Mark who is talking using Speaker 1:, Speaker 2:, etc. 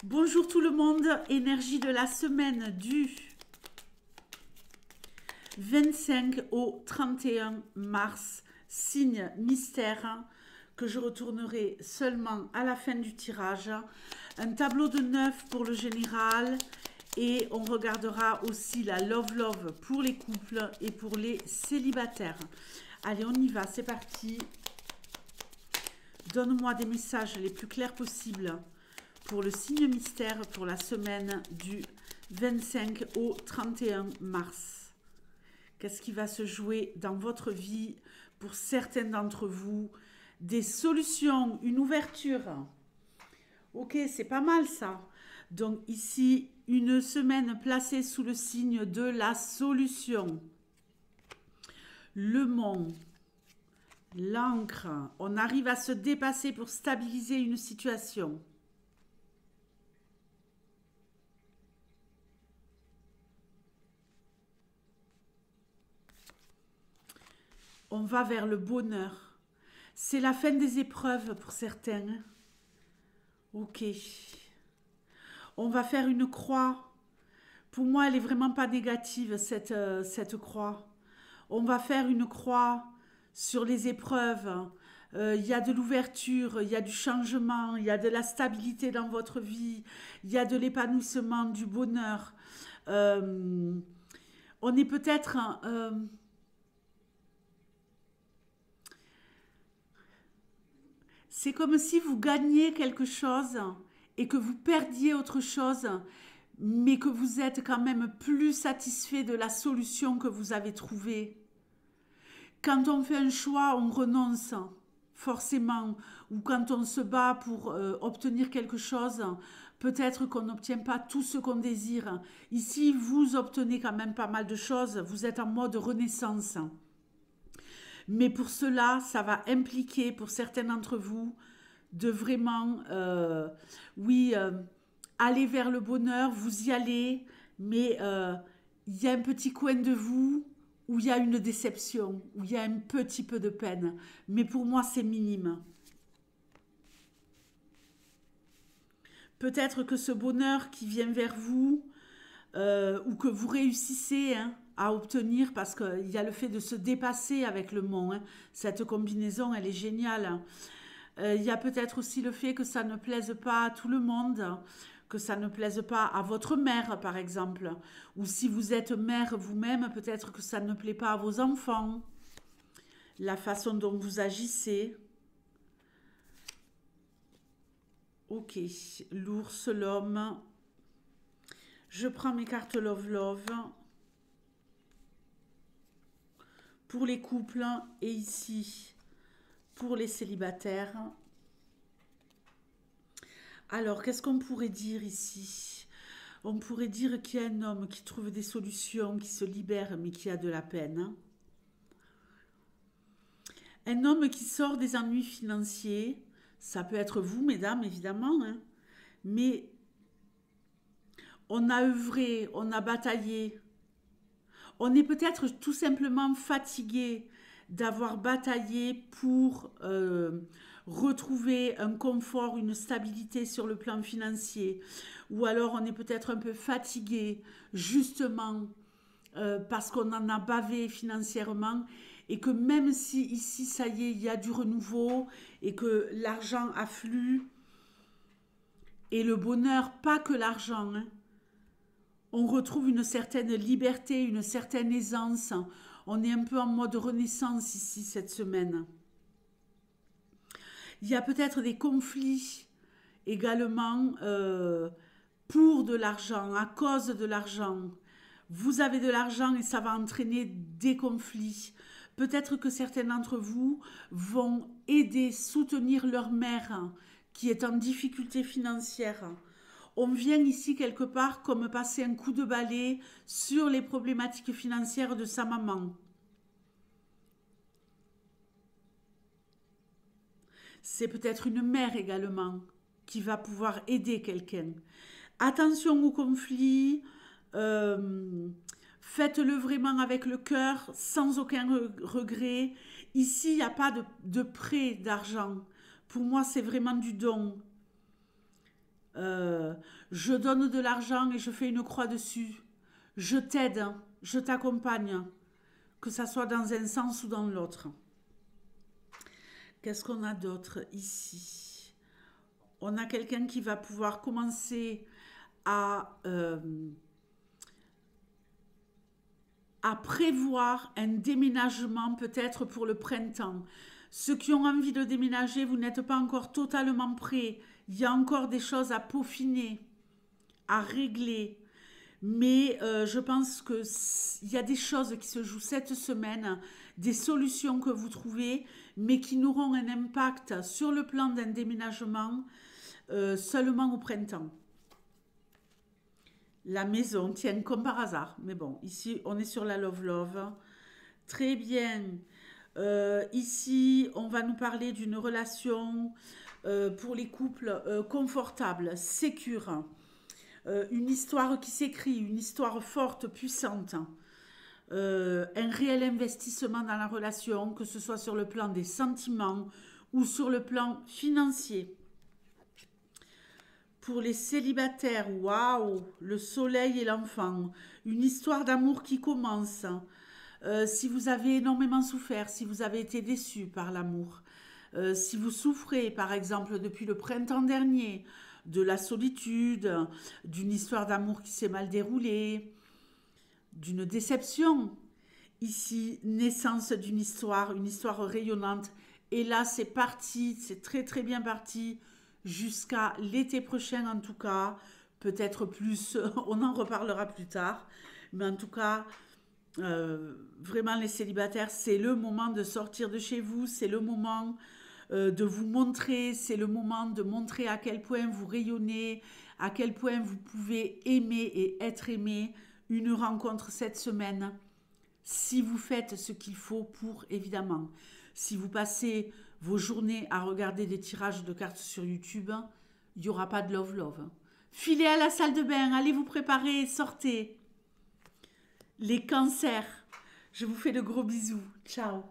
Speaker 1: Bonjour tout le monde, énergie de la semaine du 25 au 31 mars, signe mystère que je retournerai seulement à la fin du tirage. Un tableau de 9 pour le général et on regardera aussi la love pour les couples et pour les célibataires. Allez, on y va, c'est parti. Donne-moi des messages les plus clairs possibles pour le signe mystère pour la semaine du 25 au 31 mars. Qu'est-ce qui va se jouer dans votre vie pour certains d'entre vous? Des solutions, une ouverture. Ok, c'est pas mal ça. Donc ici, une semaine placée sous le signe de la solution. Le mont, l'encre, on arrive à se dépasser pour stabiliser une situation. On va vers le bonheur. C'est la fin des épreuves pour certains. Ok. On va faire une croix. Pour moi, elle n'est vraiment pas négative, cette croix. On va faire une croix sur les épreuves. Il y a de l'ouverture, il y a du changement, il y a de la stabilité dans votre vie, il y a de l'épanouissement, du bonheur. On est peut-être... c'est comme si vous gagniez quelque chose et que vous perdiez autre chose, mais que vous êtes quand même plus satisfait de la solution que vous avez trouvée. Quand on fait un choix, on renonce forcément, ou quand on se bat pour obtenir quelque chose, peut-être qu'on n'obtient pas tout ce qu'on désire. Ici, vous obtenez quand même pas mal de choses, vous êtes en mode renaissance. Mais pour cela, ça va impliquer pour certains d'entre vous de vraiment, aller vers le bonheur, vous y allez, mais il y a un petit coin de vous où il y a une déception, où il y a un petit peu de peine. Mais pour moi, c'est minime. Peut-être que ce bonheur qui vient vers vous, ou que vous réussissez à obtenir, parce qu'il y a le fait de se dépasser avec le mont. Cette combinaison, elle est géniale. Il y a peut-être aussi le fait que ça ne plaise pas à tout le monde, que ça ne plaise pas à votre mère, par exemple. Ou si vous êtes mère vous-même, peut-être que ça ne plaît pas à vos enfants. La façon dont vous agissez. Ok, l'ours, l'homme. Je prends mes cartes love. Pour les couples et ici pour les célibataires. Alors, qu'est-ce qu'on pourrait dire ici? On pourrait dire qu'il y a un homme qui trouve des solutions, qui se libère, mais qui a de la peine. Un homme qui sort des ennuis financiers, ça peut être vous, mesdames, évidemment, mais on a œuvré, on a bataillé. On est peut-être tout simplement fatigué d'avoir bataillé pour retrouver un confort, une stabilité sur le plan financier. Ou alors on est peut-être un peu fatigué justement parce qu'on en a bavé financièrement et que même si ici, ça y est, il y a du renouveau et que l'argent afflue et le bonheur, pas que l'argent, on retrouve une certaine liberté, une certaine aisance. On est un peu en mode renaissance ici cette semaine. Il y a peut-être des conflits également pour de l'argent, à cause de l'argent. Vous avez de l'argent et ça va entraîner des conflits. Peut-être que certains d'entre vous vont aider, soutenir leur mère qui est en difficulté financière. On vient ici quelque part comme passer un coup de balai sur les problématiques financières de sa maman. C'est peut-être une mère également qui va pouvoir aider quelqu'un. Attention au conflit, faites-le vraiment avec le cœur, sans aucun regret. Ici, il n'y a pas de prêt d'argent. Pour moi, c'est vraiment du don. Je donne de l'argent et je fais une croix dessus. Je t'aide, je t'accompagne, que ça soit dans un sens ou dans l'autre. Qu'est-ce qu'on a d'autre ici? On a quelqu'un qui va pouvoir commencer à prévoir un déménagement peut-être pour le printemps. Ceux qui ont envie de déménager, vous n'êtes pas encore totalement prêts. Il y a encore des choses à peaufiner, à régler. Mais je pense qu'il y a des choses qui se jouent cette semaine, des solutions que vous trouvez, mais qui n'auront un impact sur le plan d'un déménagement seulement au printemps. La maison, tiens, comme par hasard. Mais bon, ici, on est sur la Love Love. Très bien. Ici, on va nous parler d'une relation pour les couples confortable, sécure. Une histoire qui s'écrit, une histoire forte, puissante. Un réel investissement dans la relation, que ce soit sur le plan des sentiments ou sur le plan financier. Pour les célibataires, waouh, le soleil et l'enfant, une histoire d'amour qui commence. Si vous avez énormément souffert, si vous avez été déçu par l'amour, si vous souffrez par exemple depuis le printemps dernier de la solitude, d'une histoire d'amour qui s'est mal déroulée, d'une déception, ici naissance d'une histoire, une histoire rayonnante, et là c'est parti, c'est très très bien parti, jusqu'à l'été prochain en tout cas, peut-être plus, on en reparlera plus tard, mais en tout cas, vraiment les célibataires, c'est le moment de sortir de chez vous, c'est le moment de vous montrer, c'est le moment de montrer à quel point vous rayonnez, à quel point vous pouvez aimer et être aimé. Une rencontre cette semaine, si vous faites ce qu'il faut pour, évidemment. Si vous passez vos journées à regarder des tirages de cartes sur YouTube, il n'y aura pas de love. Filez à la salle de bain, allez vous préparer, sortez. Les cancers, je vous fais de gros bisous. Ciao.